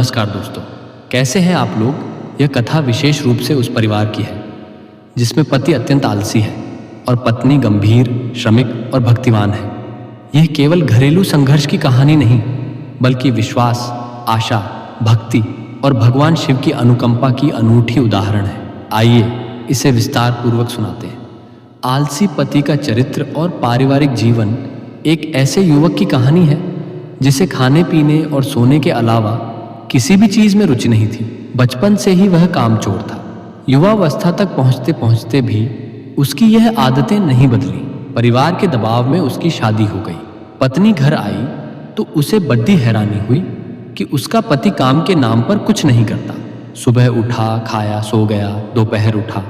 नमस्कार दोस्तों, कैसे हैं आप लोग। यह कथा विशेष रूप से उस परिवार की है जिसमें पति अत्यंत आलसी है और पत्नी गंभीर, श्रमिक और भक्तिवान है। यह केवल घरेलू संघर्ष की कहानी नहीं, बल्कि विश्वास, आशा, भक्ति और भगवान शिव की अनुकंपा की अनूठी उदाहरण है। आइए इसे विस्तार पूर्वक सुनाते हैं। आलसी पति का चरित्र और पारिवारिक जीवन एक ऐसे युवक की कहानी है जिसे खाने पीने और सोने के अलावा किसी भी चीज में रुचि नहीं थी। बचपन से ही वह कामचोर था। युवावस्था तक पहुंचते पहुंचते भी उसकी यह आदतें नहीं बदली। परिवार के दबाव में उसकी शादी हो गई। पत्नी घर आई तो उसे बड़ी हैरानी हुई कि उसका पति काम के नाम पर कुछ नहीं करता। सुबह उठा, खाया, सो गया, दोपहर उठा,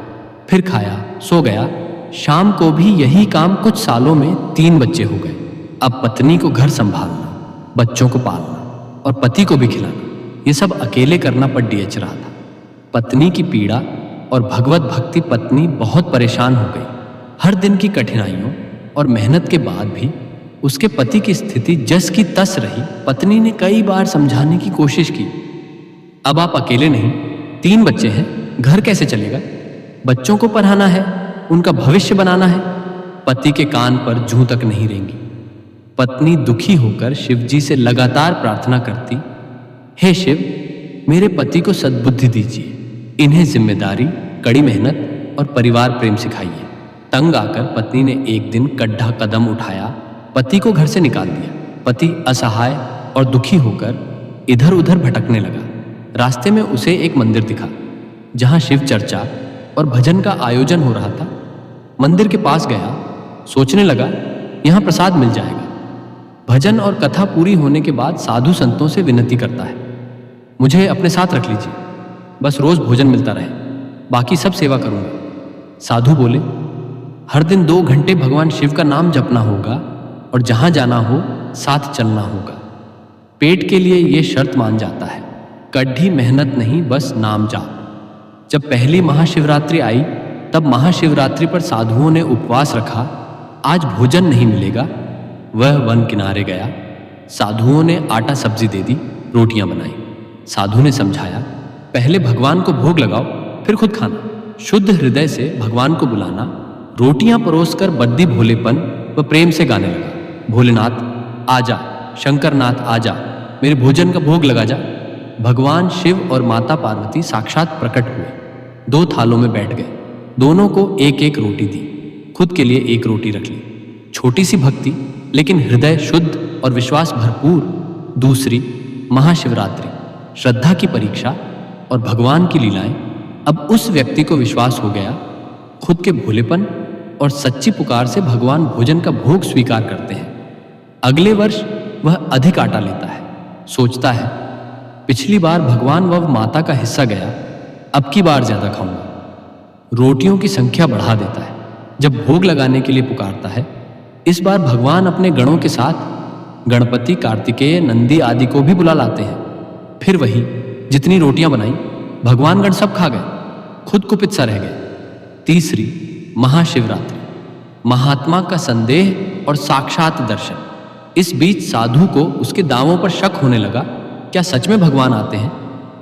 फिर खाया, सो गया। शाम को भी यही काम कुछ सालों में 3 बच्चे हो गए। अब पत्नी को घर संभालना, बच्चों को पालना और पति को भी खिलाना, ये सब अकेले करना पड़ियच रहा था। पत्नी की पीड़ा और भगवत भक्ति पत्नी बहुत परेशान हो गई। हर दिन की कठिनाइयों और मेहनत के बाद भी उसके पति की स्थिति जस की तस रही। पत्नी ने कई बार समझाने की कोशिश की, अब आप अकेले नहीं, 3 बच्चे हैं, घर कैसे चलेगा, बच्चों को पढ़ाना है, उनका भविष्य बनाना है। पति के कान पर जूं तक नहीं रेंगी। पत्नी दुखी होकर शिवजी से लगातार प्रार्थना करती, हे शिव, मेरे पति को सद्बुद्धि दीजिए, इन्हें जिम्मेदारी, कड़ी मेहनत और परिवार प्रेम सिखाइए। तंग आकर पत्नी ने एक दिन कड्ढा कदम उठाया, पति को घर से निकाल दिया। पति असहाय और दुखी होकर इधर उधर भटकने लगा। रास्ते में उसे एक मंदिर दिखा जहां शिव चर्चा और भजन का आयोजन हो रहा था। मंदिर के पास गया, सोचने लगा यहां प्रसाद मिल जाएगा। भजन और कथा पूरी होने के बाद साधु संतों से विनती करता है, मुझे अपने साथ रख लीजिए, बस रोज भोजन मिलता रहे, बाकी सब सेवा करूंगा। साधु बोले, हर दिन 2 घंटे भगवान शिव का नाम जपना होगा और जहां जाना हो साथ चलना होगा। पेट के लिए यह शर्त मान जाता है, कड़ी मेहनत नहीं, बस नाम जाप। जब पहली महाशिवरात्रि आई तब महाशिवरात्रि पर साधुओं ने उपवास रखा। आज भोजन नहीं मिलेगा। वह वन किनारे गया। साधुओं ने आटा सब्जी दे दी, रोटियां बनाई। साधु ने समझाया, पहले भगवान को भोग लगाओ, फिर खुद खाना। शुद्ध हृदय से भगवान को बुलाना। रोटियां परोसकर बद्दी भोलेपन व प्रेम से गाने लगा, भोलेनाथ आजा, शंकरनाथ आजा, मेरे भोजन का भोग लगा जा। भगवान शिव और माता पार्वती साक्षात प्रकट हुए। 2 थालों में बैठ गए, दोनों को एक एक रोटी दी, खुद के लिए 1 रोटी रख ली। छोटी सी भक्ति लेकिन हृदय शुद्ध और विश्वास भरपूर। दूसरी महाशिवरात्रि, श्रद्धा की परीक्षा और भगवान की लीलाएं। अब उस व्यक्ति को विश्वास हो गया, खुद के भोलेपन और सच्ची पुकार से भगवान भोजन का भोग स्वीकार करते हैं। अगले वर्ष वह अधिक आटा लेता है। सोचता है, पिछली बार भगवान व माता का हिस्सा गया, अब की बार ज्यादा खाऊंगा। रोटियों की संख्या बढ़ा देता है। जब भोग लगाने के लिए पुकारता है, इस बार भगवान अपने गणों के साथ गणपति, कार्तिकेय, नंदी आदि को भी बुला लाते हैं। फिर वही जितनी रोटियां बनाई, भगवान गण सब खा गए, खुद कुपित सा रह गए। तीसरी महाशिवरात्रि, महात्मा का संदेह और साक्षात दर्शन। इस बीच साधु को उसके दावों पर शक होने लगा, क्या सच में भगवान आते हैं।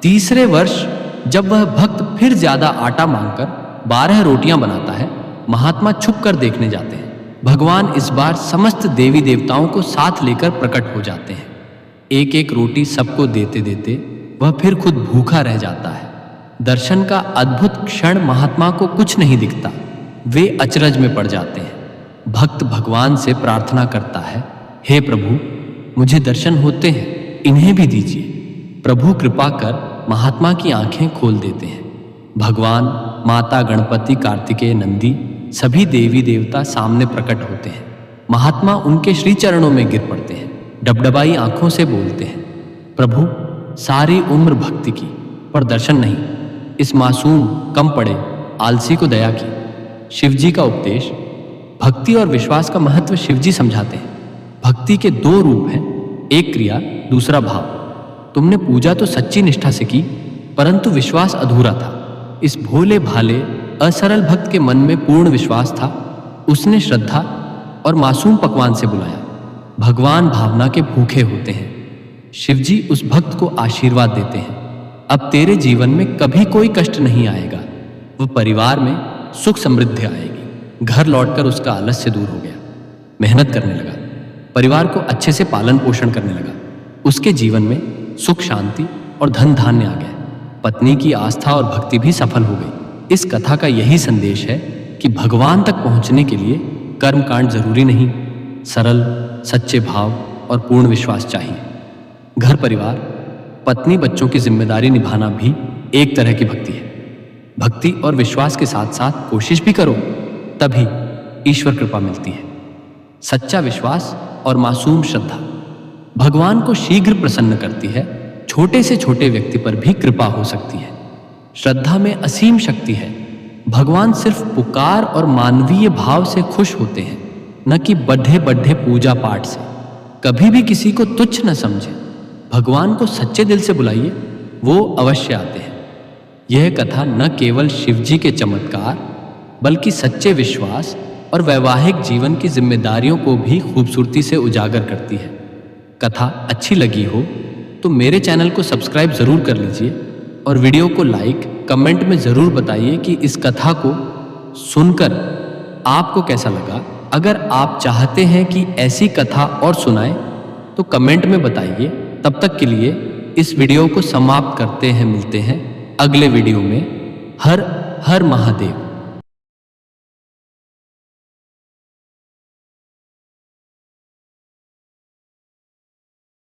तीसरे वर्ष जब वह भक्त फिर ज्यादा आटा मांगकर 12 रोटियां बनाता है, महात्मा छुप कर देखने जाते हैं। भगवान इस बार समस्त देवी देवताओं को साथ लेकर प्रकट हो जाते हैं। एक एक रोटी सबको देते देते वह फिर खुद भूखा रह जाता है। दर्शन का अद्भुत क्षण महात्मा को कुछ नहीं दिखता। वे अचरज में पड़ जाते हैं। भक्त भगवान से प्रार्थना करता है, हे प्रभु, मुझे दर्शन होते हैं, इन्हें भी दीजिए। प्रभु कृपा कर महात्मा की आंखें खोल देते हैं। भगवान, माता, गणपति, कार्तिकेय, नंदी सभी देवी देवता सामने प्रकट होते हैं। महात्मा उनके श्री चरणों में गिर पड़ते हैं। डबडबाई आंखों से बोलते हैं, प्रभु, सारी उम्र भक्ति की पर दर्शन नहीं, इस मासूम कम पड़े आलसी को दया की। शिवजी का उपदेश। भक्ति और विश्वास का महत्व शिवजी समझाते हैं। भक्ति के 2 रूप हैं, एक क्रिया, दूसरा भाव। तुमने पूजा तो सच्ची निष्ठा से की, परंतु विश्वास अधूरा था। इस भोले भाले असरल भक्त के मन में पूर्ण विश्वास था। उसने श्रद्धा और मासूम पकवान से बुलाया। भगवान भावना के भूखे होते हैं। शिवजी उस भक्त को आशीर्वाद देते हैं, अब तेरे जीवन में कभी कोई कष्ट नहीं आएगा। वो परिवार में सुख समृद्धि आएगी। घर लौटकर उसका आलस्य दूर हो गया, मेहनत करने लगा, परिवार को अच्छे से पालन पोषण करने लगा। उसके जीवन में सुख शांति और धन धान्य आ गया। पत्नी की आस्था और भक्ति भी सफल हो गई। इस कथा का यही संदेश है कि भगवान तक पहुंचने के लिए कर्मकांड जरूरी नहीं, सरल सच्चे भाव और पूर्ण विश्वास चाहिए। घर परिवार, पत्नी बच्चों की जिम्मेदारी निभाना भी एक तरह की भक्ति है। भक्ति और विश्वास के साथ साथ कोशिश भी करो, तभी ईश्वर कृपा मिलती है। सच्चा विश्वास और मासूम श्रद्धा भगवान को शीघ्र प्रसन्न करती है। छोटे से छोटे व्यक्ति पर भी कृपा हो सकती है। श्रद्धा में असीम शक्ति है। भगवान सिर्फ पुकार और मानवीय भाव से खुश होते हैं, न कि बढ़े बढ़े पूजा पाठ से। कभी भी किसी को तुच्छ न समझे। भगवान को सच्चे दिल से बुलाइए, वो अवश्य आते हैं। यह कथा न केवल शिवजी के चमत्कार बल्कि सच्चे विश्वास और वैवाहिक जीवन की जिम्मेदारियों को भी खूबसूरती से उजागर करती है। कथा अच्छी लगी हो तो मेरे चैनल को सब्सक्राइब जरूर कर लीजिए और वीडियो को लाइक कमेंट में जरूर बताइए कि इस कथा को सुनकर आपको कैसा लगा। अगर आप चाहते हैं कि ऐसी कथा और सुनाएं तो कमेंट में बताइए। तब तक के लिए इस वीडियो को समाप्त करते हैं। मिलते हैं अगले वीडियो में। हर हर महादेव।